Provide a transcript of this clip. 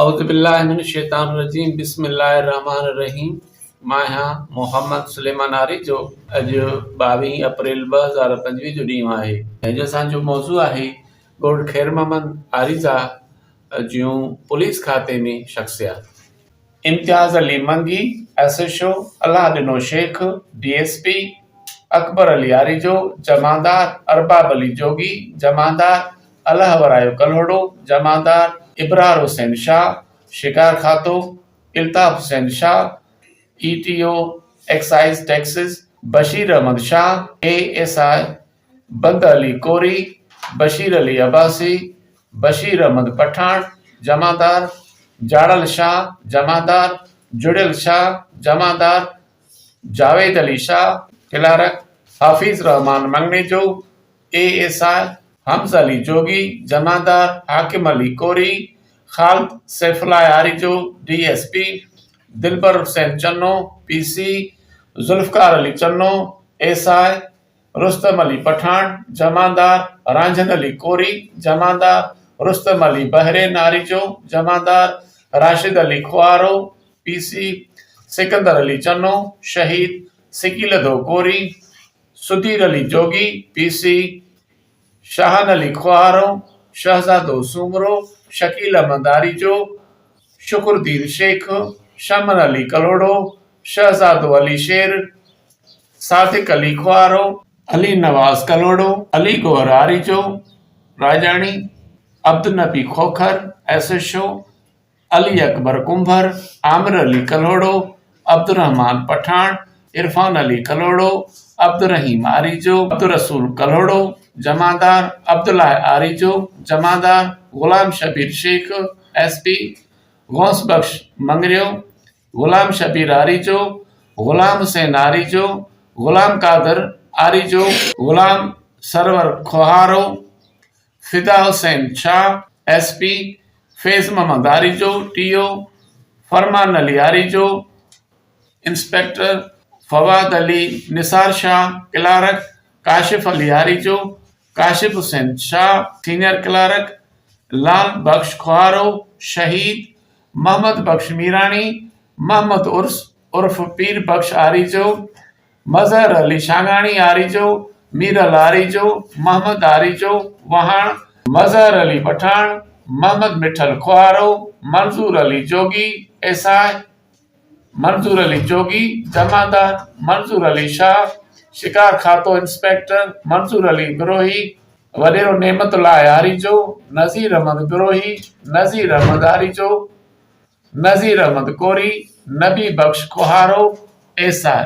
औज़ुबिल्लाहिमिनश्शैतानिर्रजीम बिस्मिल्लाहिर्रहमानिर्रहीम। मां आहियां मोहम्मद सुलेमान आरी जो अॼु 22 अप्रैल 2025 जो ॾींहुं आहे। ऐं जो असांजो मौज़ू आहे ॻोठ ख़ैर मोहम्मद आरीज़ा जूं पुलिस खाते में शख़्सियत। इम्तियाज़ अली मंगी एसएचओ, अलाउद्दीन शेख डीएसपी, अकबर अली आरीजो जमादार, अरबाब अली जोगी जमादार, अलहवरायो कल्होड़ो जमादार, इब्रार हुसैन शाह शिकार खातो, Altaf Hussain Shah ETO excise taxes, Bashir Ahmed Shah ASI, बंद अली कोरी, बशीर अली अब्बासी, बशीर अहमद पठान जमादार, जाड़ल शाह जमादार, जुड़ियल शाह जमादार, जावेद अली शाह क्लार्क, हाफिज रहमान मंगनेजो एएसआई, हमजा अली जोगी जमादार, हाकिम अली कोरी, खालिद सैफुल्लाह आरीजो डीएसपी, दिलबर हुसैन चन्नो पीसी, जुल्फकार अली चन्नो एसआई, रुस्तम अली पठान जमादार, रांझन अली कोरी जमादार, रुस्तम अली बहरेन आरीजो जमादार, राशिद अली खुआरो पीसी, सिकंदर अली चन्नो शहीद, सिकीलदो कोरी, सुधीर अली जोगी पीसी, शाहन अली खुआरो, शहजादो सूमरो, शकील अहमद आरीजो, शुक्रदीन शेख, शमन अली कलोड़ो, शहजादो अली शेर, सादिक अली खुआरो, अली नवाज कलोड़ो, अली गौहर आरीजो राजानी, अब्दुल नबी खोखर एसएचओ, अली अकबर कुंभर, आमिर अली कलोड़ो, अब्दुल रहमान पठान, इरफान अली कलोड़ो, अब्दुल रहीम आरीजो, अब्दुल रसूल कलोड़ो जमादार, अब्दुल्लाह आरीजो जमादार, Ghulam Shabbir Sheikh SP, Ghous Bakhsh Mangrio, Ghulam Shabbir Arijo, Ghulam Hussain Arijo, Ghulam Qadir Arijo, Ghulam Sarwar Khuharo, Fida Hussain Shah SP, Faiz Mohammad Arijo TO, Farman Ali Arijo inspector, Fawad Ali Nisar Shah clerk, Kashif Ali Arijo, Kashif Hussain Shah senior Clark, लाल बख्श खुआरो शहीद, मोहम्मद बख्श मीरानी, मोहम्मद उर्फ पीर बख्श आरीजो, मजहर अली शांगानी आरीजो, मीरल आरीजो, मोहम्मद आरीजो वहाण, मजहर अली पठान, मोहम्मद मिठल खुआरो, मंजूर अली जोगी एसआई, मंजूर अली जोगी जमादार, मंजूर अली शाह शिकार खातो इंस्पेक्टर, मंजूर अली गिरोही, वडेरो नेमतुल्लाह आरीजो, नज़ीर अहमद गिरोही, नज़ीर अहमद आरीजो, नज़ीर अहमद कोरी, नबी बख्श खुहारो एसआई।